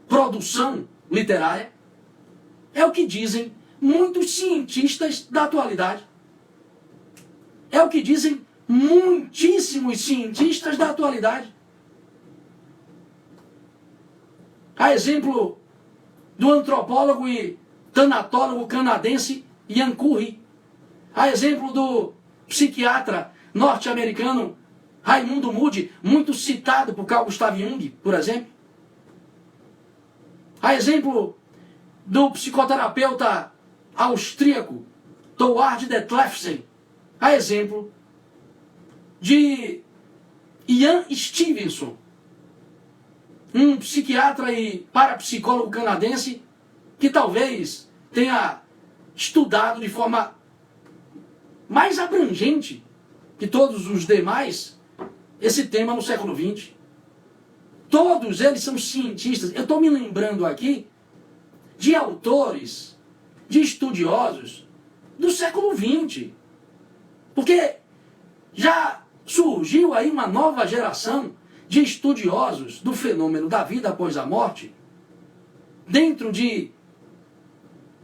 A: produção literária, é o que dizem muitos cientistas da atualidade. É o que dizem muitíssimos cientistas da atualidade. A exemplo do antropólogo e tanatólogo canadense Ian Curry. A exemplo do psiquiatra norte-americano Raimundo Moody, muito citado por Carl Gustav Jung, por exemplo. A exemplo do psicoterapeuta austríaco Thorwald Detlefsen. A exemplo de Ian Stevenson, um psiquiatra e parapsicólogo canadense que talvez tenha estudado de forma mais abrangente que todos os demais esse tema no século XX. Todos eles são cientistas. Eu estou me lembrando aqui de autores, de estudiosos do século XX. Porque já surgiu aí uma nova geração de estudiosos do fenômeno da vida após a morte, dentro de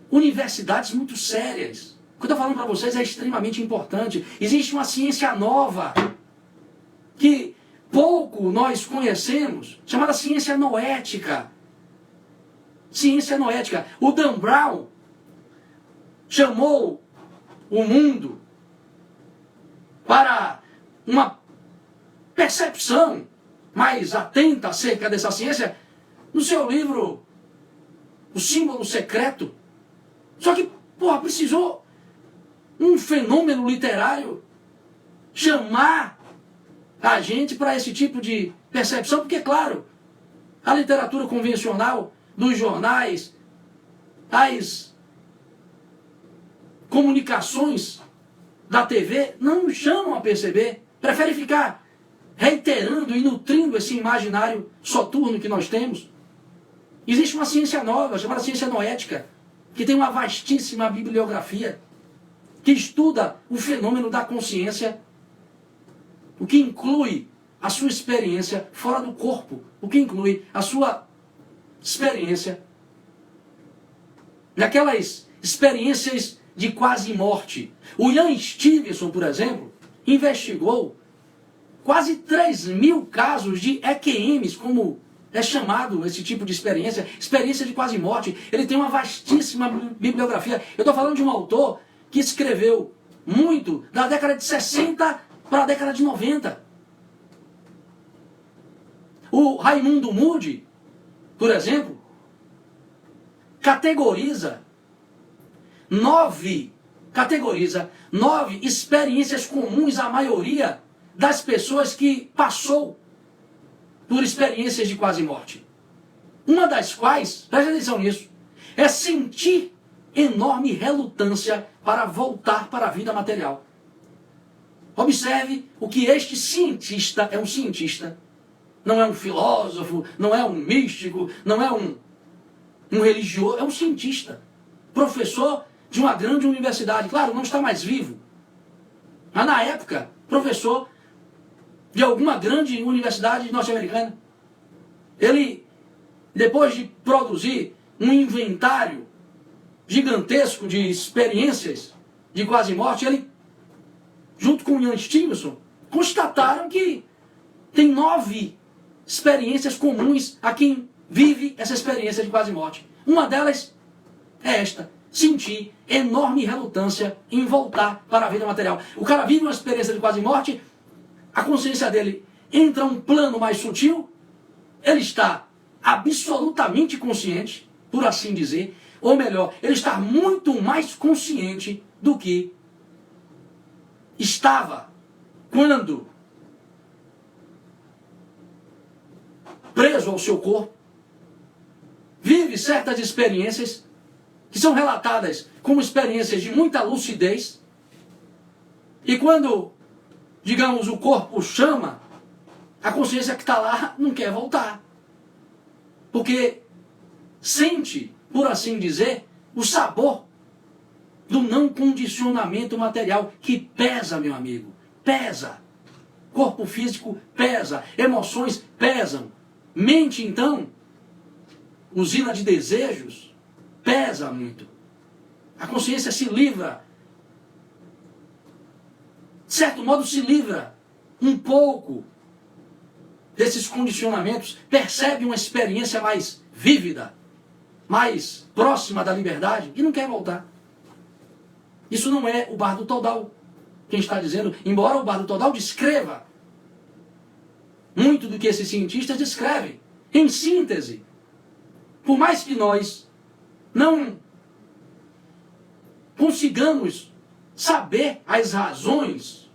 A: universidades muito sérias. O que eu estou falando para vocês é extremamente importante. Existe uma ciência nova que pouco nós conhecemos, chamada ciência noética. Ciência noética. O Dan Brown chamou o mundo para uma percepção mais atenta acerca dessa ciência no seu livro O Símbolo Secreto. Só que, precisou um fenômeno literário chamar a gente para esse tipo de percepção, porque, claro, a literatura convencional dos jornais, as comunicações da TV não nos chamam a perceber, prefere ficar reiterando e nutrindo esse imaginário soturno que nós temos. Existe uma ciência nova, chamada ciência noética, que tem uma vastíssima bibliografia, que estuda o fenômeno da consciência, o que inclui a sua experiência fora do corpo, o que inclui a sua experiência naquelas experiências de quase morte. O Ian Stevenson, por exemplo, investigou quase 3.000 casos de EQMs, como é chamado esse tipo de experiência de quase morte. Ele tem uma vastíssima bibliografia. Eu estou falando de um autor que escreveu muito da década de 60 para a década de 90. O Raimundo Moody, por exemplo, categoriza nove experiências comuns à maioria das pessoas que passou por experiências de quase morte. Uma das quais, preste atenção nisso, é sentir enorme relutância para voltar para a vida material. Observe o que este cientista é um cientista. Não é um filósofo, não é um místico, não é um religioso, é um cientista. Professor de uma grande universidade. Claro, não está mais vivo. Mas na época, professor de alguma grande universidade norte-americana. Ele, depois de produzir um inventário gigantesco de experiências de quase morte, ele, junto com o Ian Stevenson, constataram que tem 9 experiências comuns a quem vive essa experiência de quase morte. Uma delas é esta: sentir enorme relutância em voltar para a vida material. O cara vive uma experiência de quase morte, a consciência dele entra um plano mais sutil, ele está absolutamente consciente, por assim dizer, ou melhor, ele está muito mais consciente do que estava quando preso ao seu corpo, vive certas experiências que são relatadas como experiências de muita lucidez, e quando, digamos, o corpo chama, a consciência que está lá não quer voltar. Porque sente, por assim dizer, o sabor do não condicionamento material, que pesa, meu amigo, pesa. Corpo físico pesa, emoções pesam. Mente, então, usina de desejos, pesa muito. A consciência se livra, de certo modo se livra um pouco desses condicionamentos, percebe uma experiência mais vívida, mais próxima da liberdade e não quer voltar. Isso não é o Bardo Todal. Quem está dizendo, embora o Bardo Todal descreva muito do que esses cientistas descrevem, em síntese, por mais que nós não consigamos saber as razões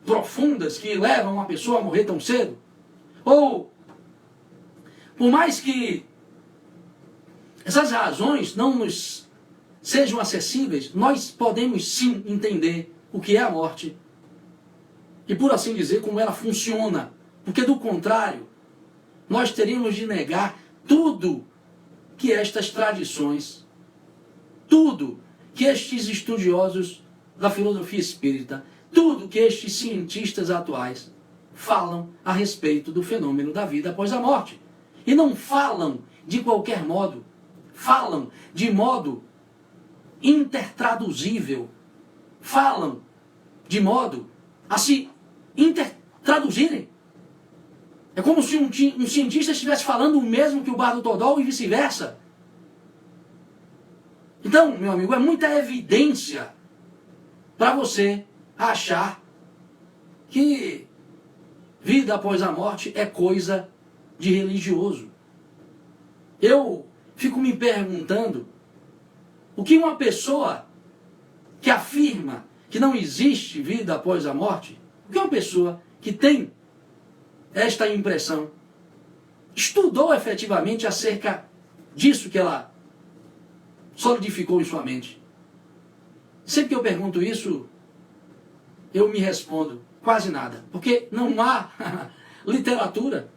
A: profundas que levam uma pessoa a morrer tão cedo, ou por mais que essas razões não nos sejam acessíveis, nós podemos sim entender o que é a morte e, por assim dizer, como ela funciona, porque do contrário nós teríamos de negar tudo que estas tradições, tudo que estes estudiosos da filosofia espírita, tudo que estes cientistas atuais falam a respeito do fenômeno da vida após a morte. E não falam de qualquer modo, falam de modo intertraduzível, falam de modo a se intertraduzirem. É como se um cientista estivesse falando o mesmo que o Bardo Todal e vice-versa. Então, meu amigo, é muita evidência para você achar que vida após a morte é coisa de religioso. Eu fico me perguntando o que uma pessoa que afirma que não existe vida após a morte, o que uma pessoa que tem esta impressão estudou efetivamente acerca disso que ela solidificou em sua mente. Sempre que eu pergunto isso, eu me respondo quase nada, porque não há literatura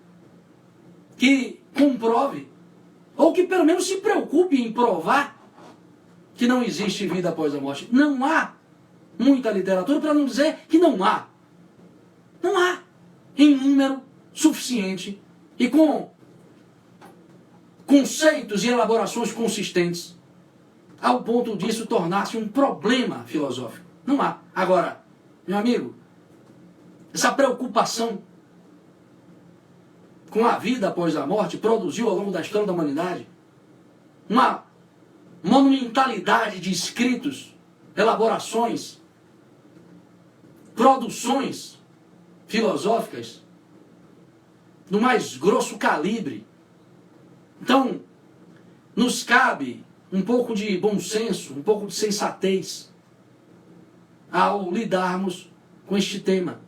A: que comprove, ou que pelo menos se preocupe em provar que não existe vida após a morte. Não há muita literatura, para não dizer que não há. Não há em número suficiente e com conceitos e elaborações consistentes ao ponto disso tornar-se um problema filosófico. Não há. Agora, meu amigo, essa preocupação com a vida após a morte produziu ao longo da história da humanidade uma monumentalidade de escritos, elaborações, produções filosóficas do mais grosso calibre. Então, nos cabe um pouco de bom senso, um pouco de sensatez ao lidarmos com este tema.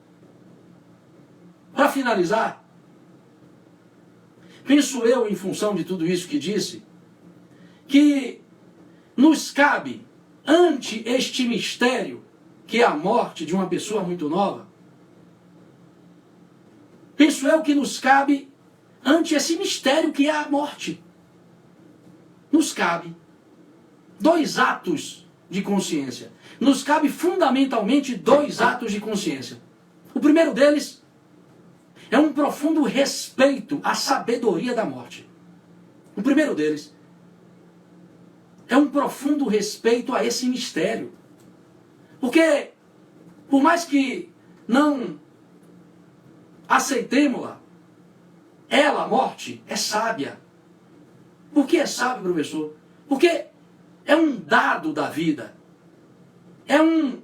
A: Para finalizar, penso eu, em função de tudo isso que disse, que nos cabe, ante este mistério, que é a morte de uma pessoa muito nova, penso eu que nos cabe, ante esse mistério que é a morte, nos cabe dois atos de consciência. Nos cabe fundamentalmente dois atos de consciência. O primeiro deles é um profundo respeito à sabedoria da morte. O primeiro deles é um profundo respeito a esse mistério. Porque, por mais que não aceitemos-la, ela, a morte, é sábia. Por que é sábio, professor? Porque é um dado da vida. É um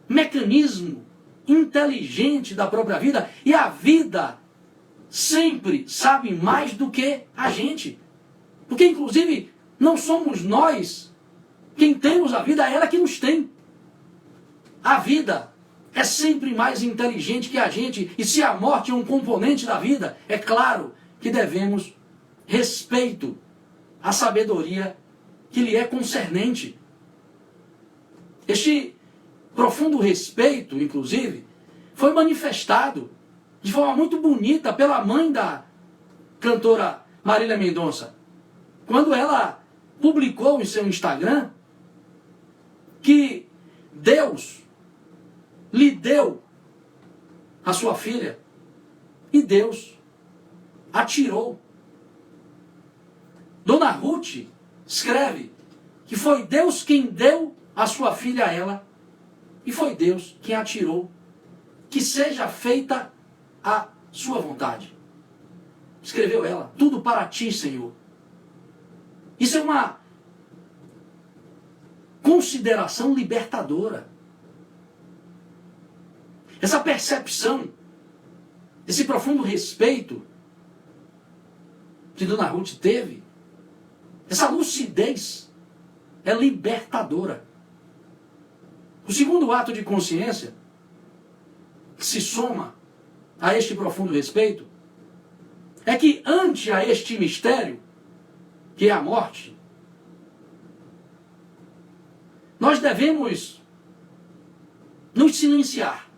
A: mecanismo inteligente da própria vida. E a vida sempre sabe mais do que a gente. Porque, inclusive, não somos nós quem temos a vida, é ela que nos tem. A vida é sempre mais inteligente que a gente. E se a morte é um componente da vida, é claro que devemos respeito a sabedoria que lhe é concernente. Este profundo respeito, inclusive, foi manifestado de forma muito bonita pela mãe da cantora Marília Mendonça, quando ela publicou em seu Instagram que Deus lhe deu a sua filha e Deus a tirou. Dona Ruth escreve que foi Deus quem deu a sua filha a ela e foi Deus quem a tirou. Que seja feita a sua vontade. Escreveu ela, tudo para ti, Senhor. Isso é uma consideração libertadora. Essa percepção, esse profundo respeito que Dona Ruth teve, essa lucidez é libertadora. O segundo ato de consciência que se soma a este profundo respeito é que ante a este mistério, que é a morte, nós devemos nos silenciar.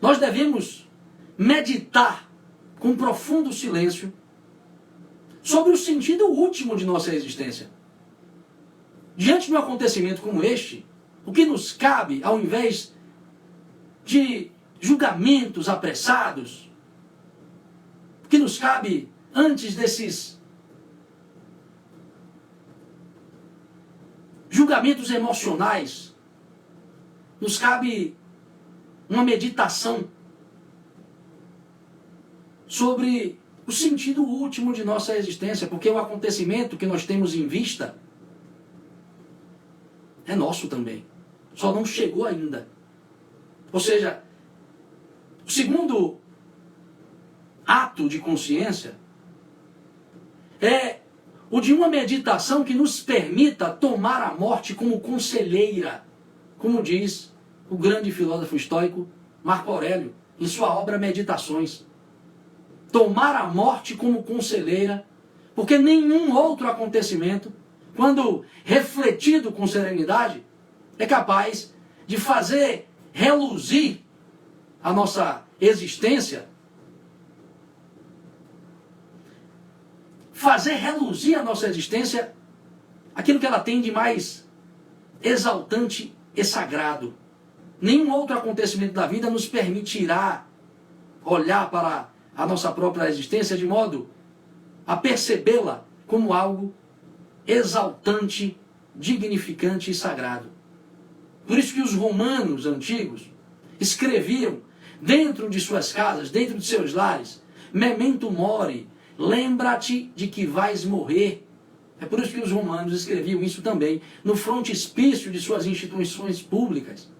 A: Nós devemos meditar com profundo silêncio sobre o sentido último de nossa existência. Diante de um acontecimento como este, o que nos cabe, ao invés de julgamentos apressados, o que nos cabe antes desses julgamentos emocionais, nos cabe uma meditação sobre o sentido último de nossa existência, porque o acontecimento que nós temos em vista é nosso também, só não chegou ainda. Ou seja, o segundo ato de consciência é o de uma meditação que nos permita tomar a morte como conselheira, como diz o grande filósofo estoico Marco Aurélio, em sua obra Meditações. Tomar a morte como conselheira, porque nenhum outro acontecimento, quando refletido com serenidade, é capaz de fazer reluzir a nossa existência, fazer reluzir a nossa existência aquilo que ela tem de mais exaltante e sagrado. Nenhum outro acontecimento da vida nos permitirá olhar para a nossa própria existência de modo a percebê-la como algo exaltante, dignificante e sagrado. Por isso que os romanos antigos escreviam dentro de suas casas, dentro de seus lares, memento mori, lembra-te de que vais morrer. É por isso que os romanos escreviam isso também no frontispício de suas instituições públicas.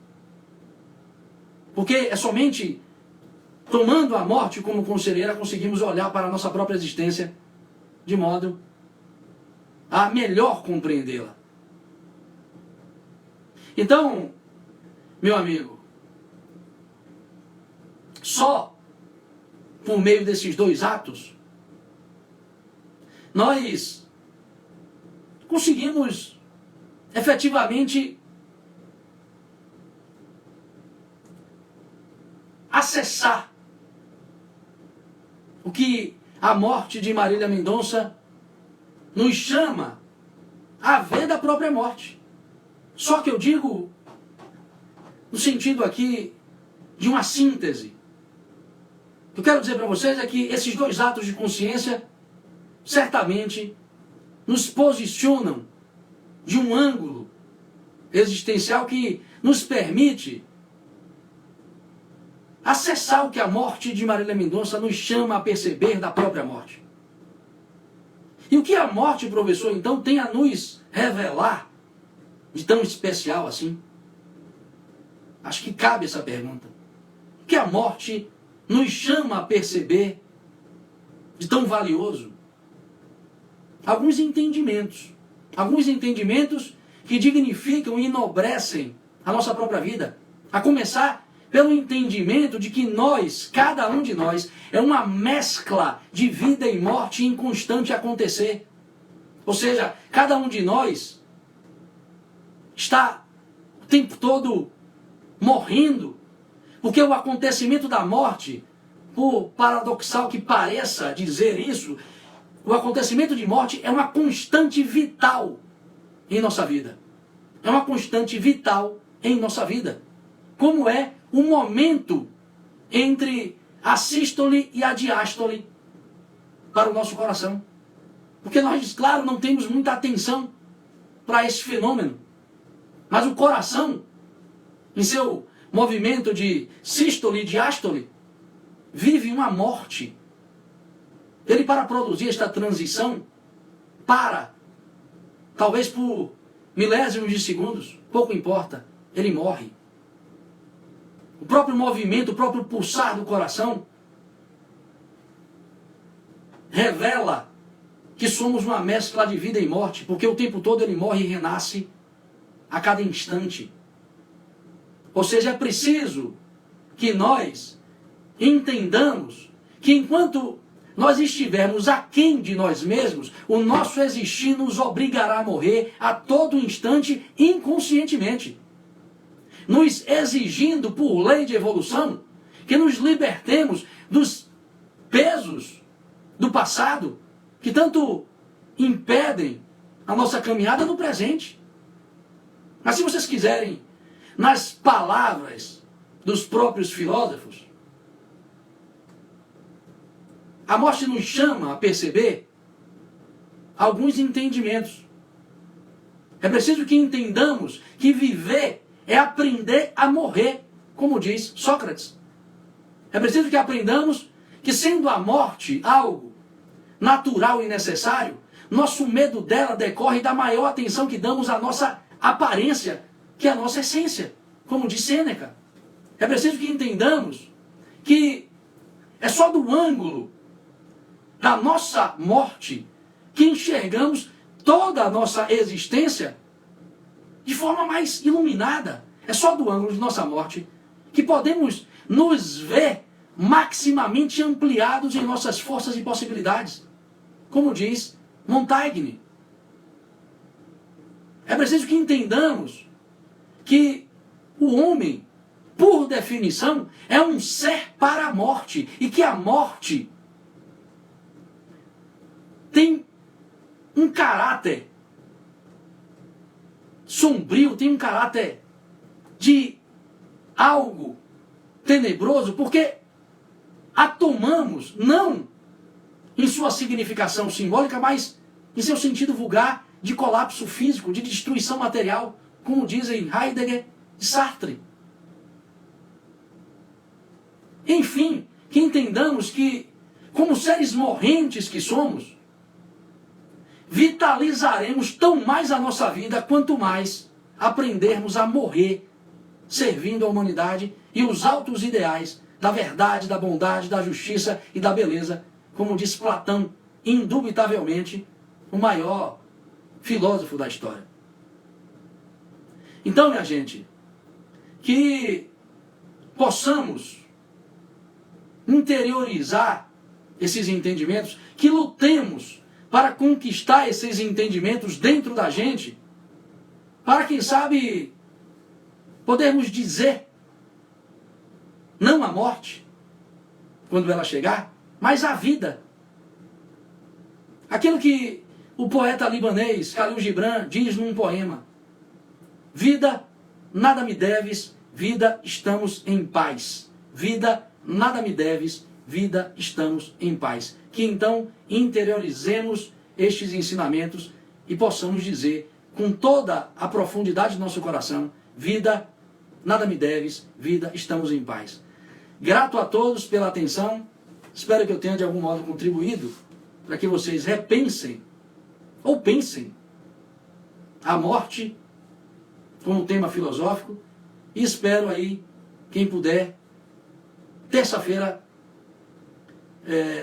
A: Porque é somente tomando a morte como conselheira conseguimos olhar para a nossa própria existência de modo a melhor compreendê-la. Então, meu amigo, só por meio desses dois atos nós conseguimos efetivamente acessar o que a morte de Marília Mendonça nos chama a ver da própria morte. Só que eu digo no sentido aqui de uma síntese. O que eu quero dizer para vocês é que esses dois atos de consciência certamente nos posicionam de um ângulo existencial que nos permite acessar o que a morte de Marília Mendonça nos chama a perceber da própria morte. E o que a morte, professor, então, tem a nos revelar de tão especial assim? Acho que cabe essa pergunta. O que a morte nos chama a perceber de tão valioso? Alguns entendimentos que dignificam e enobrecem a nossa própria vida. A começar pelo entendimento de que nós, cada um de nós, é uma mescla de vida e morte em constante acontecer. Ou seja, cada um de nós está o tempo todo morrendo, porque o acontecimento da morte, por paradoxal que pareça dizer isso, o acontecimento de morte é uma constante vital em nossa vida. É uma constante vital em nossa vida. Como é o momento entre a sístole e a diástole para o nosso coração. Porque nós, claro, não temos muita atenção para esse fenômeno. Mas o coração, em seu movimento de sístole e diástole, vive uma morte. Ele, para produzir esta transição, talvez por milésimos de segundos, pouco importa, ele morre. O próprio movimento, o próprio pulsar do coração revela que somos uma mescla de vida e morte, porque o tempo todo ele morre e renasce a cada instante. Ou seja, é preciso que nós entendamos que enquanto nós estivermos aquém de nós mesmos, o nosso existir nos obrigará a morrer a todo instante inconscientemente, nos exigindo, por lei de evolução, que nos libertemos dos pesos do passado, que tanto impedem a nossa caminhada no presente. Mas se vocês quiserem, nas palavras dos próprios filósofos, a morte nos chama a perceber alguns entendimentos. É preciso que entendamos que viver é aprender a morrer, como diz Sócrates. É preciso que aprendamos que, sendo a morte algo natural e necessário, nosso medo dela decorre da maior atenção que damos à nossa aparência, que é a nossa essência, como diz Sêneca. É preciso que entendamos que é só do ângulo da nossa morte que enxergamos toda a nossa existência de forma mais iluminada. É só do ângulo de nossa morte que podemos nos ver maximamente ampliados em nossas forças e possibilidades. Como diz Montaigne. É preciso que entendamos que o homem, por definição, é um ser para a morte, e que a morte tem um caráter sombrio, tem um caráter de algo tenebroso, porque a tomamos não em sua significação simbólica, mas em seu sentido vulgar de colapso físico, de destruição material, como dizem Heidegger e Sartre. Enfim, que entendamos que, como seres morrentes que somos, vitalizaremos tão mais a nossa vida quanto mais aprendermos a morrer servindo a humanidade e os altos ideais da verdade, da bondade, da justiça e da beleza, como diz Platão, indubitavelmente o maior filósofo da história. Então, minha gente, que possamos interiorizar esses entendimentos, que lutemos para conquistar esses entendimentos dentro da gente, para, quem sabe, podermos dizer não à morte, quando ela chegar, mas à vida. Aquilo que o poeta libanês Khalil Gibran diz num poema: vida, nada me deves, vida, estamos em paz. Vida, nada me deves, vida, estamos em paz. Que então interiorizemos estes ensinamentos e possamos dizer com toda a profundidade do nosso coração: vida, nada me deves, vida, estamos em paz. Grato a todos pela atenção, espero que eu tenha de algum modo contribuído para que vocês repensem ou pensem a morte como tema filosófico, e espero aí, quem puder, terça-feira,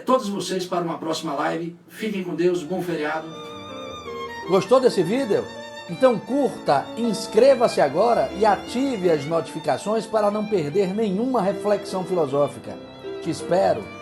A: todos vocês para uma próxima live. Fiquem com Deus, bom feriado.
B: Gostou desse vídeo? Então curta, inscreva-se agora e ative as notificações para não perder nenhuma reflexão filosófica. Te espero!